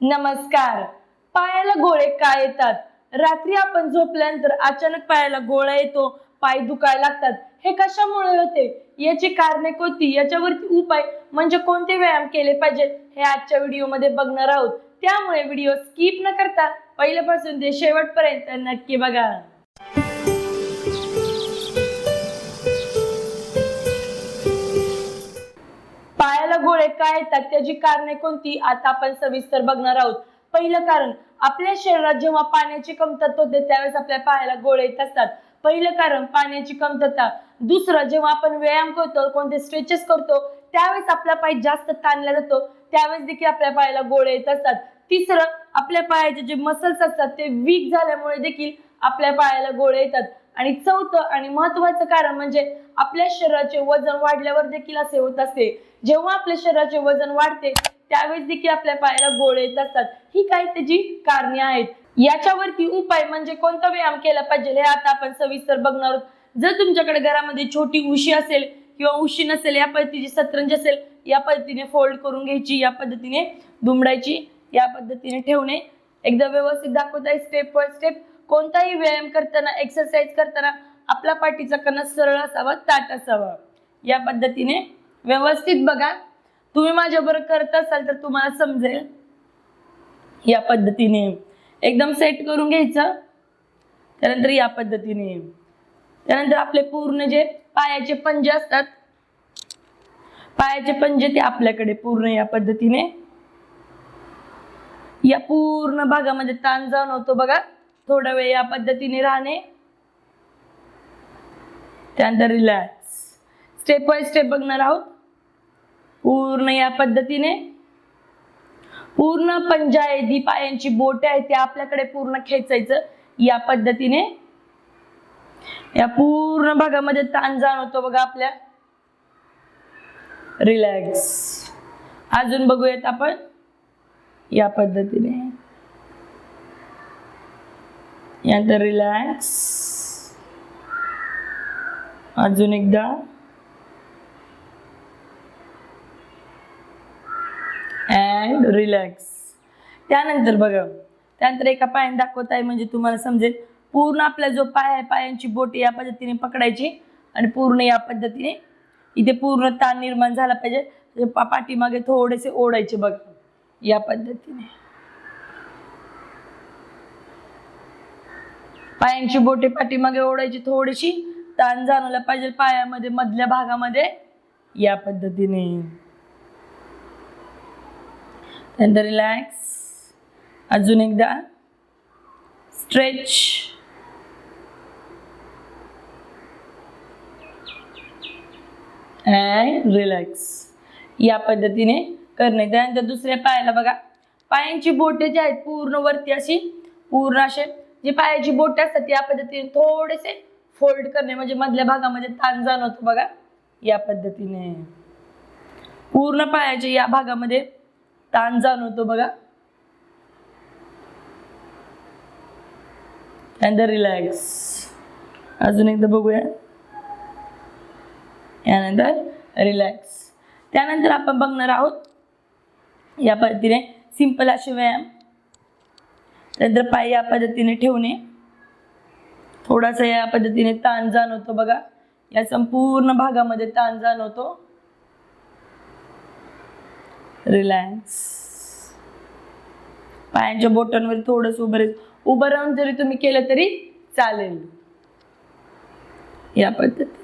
नमस्कार. पायाला गोळे का येतात? रात्री आपण झोपल्यानंतर अचानक पायाला गोळा येतो, पाय दुखायला लागतात. हे कशामुळे होते? याची कारणे कोणती? याच्यावरती उपाय म्हणजे कोणते व्यायाम केले पाहिजे हे आजच्या व्हिडिओमध्ये बघणार आहोत. त्यामुळे व्हिडिओ स्किप न करता पहिल्यापासून ते शेवटपर्यंत नक्की बघा. पायाला गोळे का येतात त्याची कारणे कोणती आता आपण सविस्तर बघणार आहोत. पहिलं कारण, आपल्या शरीरात जेव्हा पाण्याची कमतरता होते त्यावेळेस आपल्या पायाला गोळे येत असतात. पहिलं कारण पाण्याची कमतरता. दुसरं, जेव्हा आपण व्यायाम करतो, कोणते स्ट्रेचेस करतो त्यावेळेस आपला पाय जास्त ताणला जातो, त्यावेळेस देखील आपल्या पायाला गोळे येत असतात. तिसरं, आपल्या पायाचे जे मसल्स असतात ते वीक झाल्यामुळे देखील आपल्या पायाला गोळे येतात. आणि चौथं आणि महत्वाचं कारण म्हणजे आपल्या शरीराचे वजन वाढल्यावर देखील असे होत असते. जेव्हा आपल्या शरीराचे वजन वाढते त्यावेळेस देखील आपल्या पायाला गोळे येत असतात. ही काही त्याची कारणे आहेत. याच्यावरती उपाय म्हणजे कोणता व्यायाम केला पाहिजे हे आता आपण सविस्तर बघणार आहोत. जर तुमच्याकडे घरामध्ये छोटी उशी असेल किंवा उशी नसेल, या पद्धतीची सतरंज असेल, या पद्धतीने फोल्ड करून घ्यायची, या पद्धतीने दुमडायची, या पद्धतीने ठेवणे. एकदा व्यवस्थित दाखवत आहे स्टेप बाय स्टेप. कोणताही व्यायाम करताना, एक्सरसाइज करताना आपला पाठीचा कणा सरळ असावा, ताठ असावा. या पद्धतीने व्यवस्थित बघा. तुम्ही माझ्याबरोबर करत असाल तर तुम्हाला समजेल. या पद्धतीने एकदम सेट करून घ्यायचं. त्यानंतर या पद्धतीने, त्यानंतर आपले पूर्ण जे पायाचे पंजे असतात, पायाचे पंजे ते आपल्याकडे पूर्ण या पद्धतीने या पूर्ण भागामध्ये ताण जाणवतो बघा. थोडा वेळ या पद्धतीने राहणे, त्यानंतर रिलॅक्स. स्टेप बाय स्टेप बघणार आहोत. पूर्ण या पद्धतीने पूर्ण पंजा आहे, दी पायांची बोटे आहेत ते आपल्याकडे पूर्ण खेचायचं. या पद्धतीने या पूर्ण भागामध्ये ताण जाणवतो बघा आपल्या. रिलॅक्स. अजून बघूयात आपण. या पद्धतीने यानंतर रिलॅक्स. अजून एकदा. And relax. त्यानंतर बघा, त्यानंतर एका पायाने दाखवत आहे म्हणजे तुम्हाला समजेल. पूर्ण आपला जो पाय आहे, पायांची बोटे या पद्धतीने पकडायची आणि पूर्ण या पद्धतीने इथे पूर्ण ताण निर्माण झाला पाहिजे. पाठीमागे थोडेसे ओढायचे बघा. या पद्धतीने पायांची बोटे पाठीमागे ओढायची, थोडीशी ताण जाणवला पाहिजे पायामध्ये मधल्या भागामध्ये. या पद्धतीने त्यानंतर रिलॅक्स. अजून एकदा स्ट्रेच. And relax. या पद्धतीने करणे. त्यानंतर दुसऱ्या पायाला बघा, पायांची बोटे जी आहेत पूर्ण वरती अशी पूर्ण असे जी पायाची बोटे असतात या पद्धतीने थोडेसे फोल्ड करणे म्हणजे मधल्या भागामध्ये ताण जाणवतो बघा. या पद्धतीने पूर्ण पायाच्या या भागामध्ये ताण जाणवतो बघा. त्यानंतर रिलॅक्स. अजून एकदा बघूया. यानंतर रिलॅक्स. त्यानंतर आपण बघणार आहोत या पद्धतीने सिंपल असे व्यायाम. त्यानंतर पाय या पद्धतीने ठेवणे, थोडासा या पद्धतीने ताण जाणवतो बघा. या संपूर्ण भागामध्ये ताण जाणवतो. रिलॅक्स. पायांच्या बोटांवर थोडस उभं राहून जरी तुम्ही केलं तरी चालेल. या पद्धतीने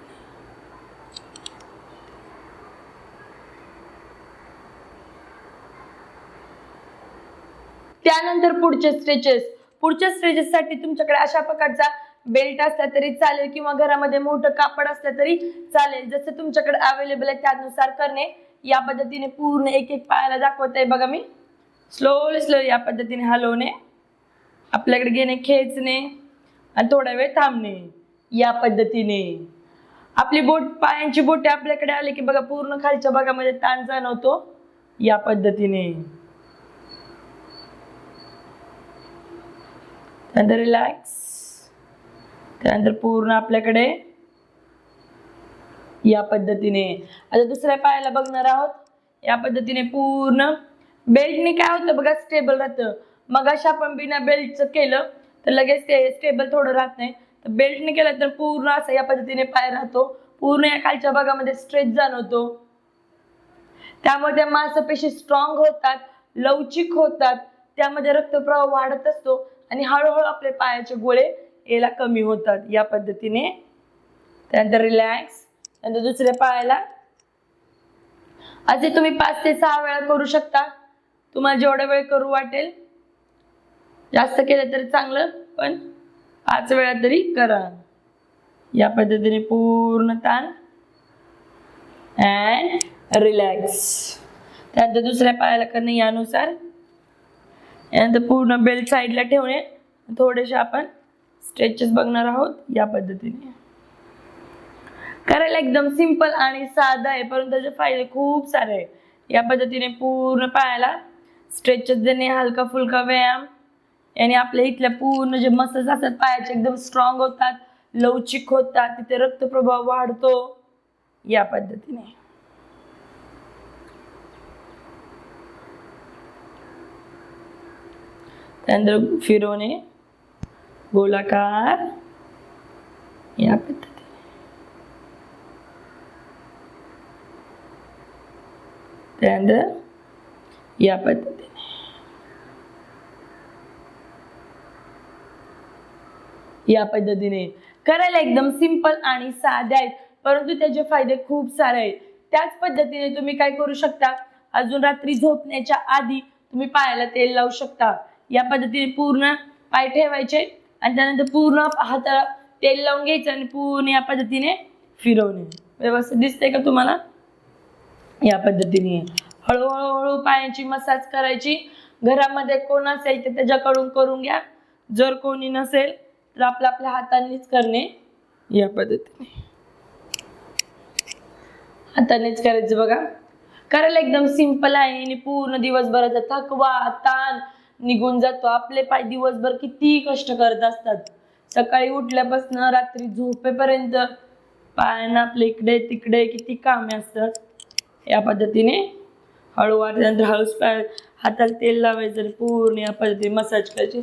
त्यानंतर पुढचे स्ट्रेचेस. पुढच्या स्ट्रेचेस साठी तुमच्याकडे अशा प्रकारचा बेल्ट असला तरी चालेल किंवा घरामध्ये मोठं कापड असलं तरी चालेल. जसं तुमच्याकडे अवेलेबल आहे त्यानुसार करणे. या पद्धतीने पूर्ण एक एक पायाला दाखवत आहे बघा मी. स्लो या पद्धतीने हलवणे, आपल्याकडे घेणे, खेचणे आणि थोडा वेळ थांबणे. या पद्धतीने आपली पायांची बोटे आपल्याकडे आले की बघा पूर्ण खालच्या भागामध्ये ताण जाणवतो. या पद्धतीने त्यानंतर रिलॅक्स. त्यानंतर पूर्ण आपल्याकडे या पद्धतीने. आता दुसऱ्या पायाला बघणार आहोत. या पद्धतीने पूर्ण बेल्टने काय होतं बघा, स्टेबल राहतं. मग अशा आपण बिना बेल्टचं केलं तर लगेच ते स्टेबल थोडं राहत नाही. तर बेल्टने केलं तर पूर्ण असं या पद्धतीने पाय राहतो, पूर्ण या खालच्या भागामध्ये स्ट्रेच जाणवतो. त्यामुळे त्या मांसपेशी स्ट्रॉंग होतात, लवचिक होतात, त्यामध्ये रक्तप्रवाह वाढत असतो आणि हळूहळू आपले पायाचे गोळे याला कमी होतात या पद्धतीने. त्यानंतर रिलॅक्स. त्यानंतर दुसऱ्या पायाला असे तुम्ही 5 ते 6 वेळा करू शकता. तुम्हाला जेवढा वेळ करू वाटेल, जास्त केलं तरी चांगलं, पण 5 वेळा तरी करा. या पद्धतीने पूर्ण ताण अँड रिलॅक्स. त्यानंतर दुसऱ्या पायाला करणे यानुसार. यानंतर पूर्ण बेल्ट साईडला ठेवणे, थोडेसे आपण स्ट्रेचेस बघणार आहोत या पद्धतीने. करायला एकदम सिंपल आणि साधा आहे, परंतु त्याचे फायदे खूप सारे आहेत. या पद्धतीने पूर्ण पायाला स्ट्रेचेस देणे, हलका फुलका व्यायाम याने आपल्या इथल्या पूर्ण जे मसल्स असतात पायाचे एकदम स्ट्रॉंग होतात, लवचिक होतात, तिथे रक्तप्रवाह वाढतो या पद्धतीने. त्यानंतर फिरवणे गोलाकार या पद्धतीने. त्यानंतर या पद्धतीने. या पद्धतीने करायला एकदम सिंपल आणि साधे आहेत, परंतु त्याचे फायदे खूप सारे आहेत. त्याच पद्धतीने तुम्ही काय करू शकता, अजून रात्री झोपण्याच्या आधी तुम्ही पायाला तेल लावू शकता. या पद्धतीने पूर्ण पाय ठेवायचे आणि त्यानंतर पूर्ण हाताला तेल लावून घ्यायचं आणि पूर्ण या पद्धतीने फिरवणे. व्यवस्थित दिसतंय का तुम्हाला? या पद्धतीने हळूहळू पायाची मसाज करायची. घरामध्ये कोण असेल तर त्याच्याकडून करून घ्या, जर कोणी नसेल तर आपल्या हातानेच करणे. या पद्धतीने हातानेच करायचं बघा. करायला एकदम सिंपल आहे आणि पूर्ण दिवसभराचा थकवा ताण निघून जातो. आपले पाय दिवसभर किती कष्ट करत असतात, सकाळी उठल्यापासून रात्री झोपेपर्यंत पायांना आपले इकडे तिकडे किती कामे असतात. या पद्धतीने हळूवार नंतर हळूच पाय हाताला तेल लावायचं आणि पूर्ण या पद्धतीने मसाज करायची.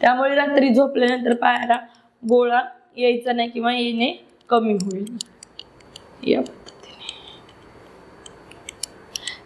त्यामुळे रात्री झोपल्यानंतर पायाला गोळा यायचा नाही किंवा येणे कमी होईल.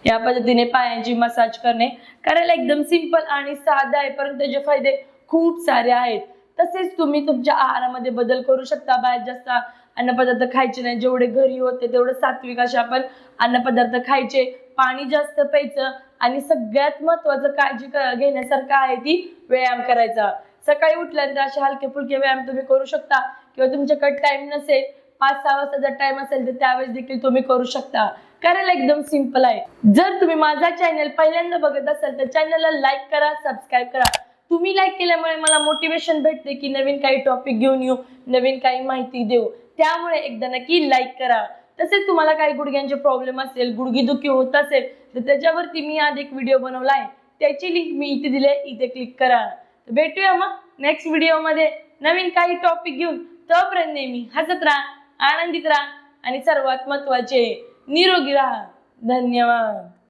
या पद्धतीने पायांची मसाज करणे करायला एकदम सिंपल आणि साधा आहे, परंतु त्याचे फायदे खूप सारे आहेत. तसेच तुम्ही तुमच्या आहारामध्ये बदल करू शकता. बाहेर जास्त अन्नपदार्थ खायचे नाही, जेवढे घरी होते तेवढे सात्विक असे आपण अन्नपदार्थ खायचे, पाणी जास्त प्यायचं आणि सगळ्यात महत्त्वाचं काळजी घेण्यासारखं आहे ती व्यायाम करायचा. सकाळी उठल्यानंतर असे हलके फुलके व्यायाम तुम्ही करू शकता किंवा तुमच्याकडे टाइम नसेल, 5-6 वाजताचा टाइम असेल तर त्यावेळेस देखील तुम्ही करू शकता. करायला एकदम सिंपल आहे. जर तुम्ही माझा चॅनल पहिल्यांदा बघत असाल तर चॅनलला लाईक करा, सबस्क्राईब करा. तुम्ही लाईक केल्यामुळे मला मोटिवेशन भेटते की नवीन काही टॉपिक घेऊन येऊ, नवीन काही माहिती देऊ. त्यामुळे एकदा नक्की लाईक करा. तसेच तुम्हाला काही गुडघ्यांचे प्रॉब्लेम असेल, गुडघेदुखी होत असेल तर त्याच्यावरती मी आज एक व्हिडिओ बनवला आहे, त्याची लिंक मी इथे दिली आहे, इथे क्लिक करा. भेटूया मग नेक्स्ट व्हिडिओमध्ये नवीन काही टॉपिक घेऊन. तोपर्यंत नेहमी हसत राहा, आनंदित राहा आणि सर्वात महत्त्वाचे निरोगी राहा. धन्यवाद.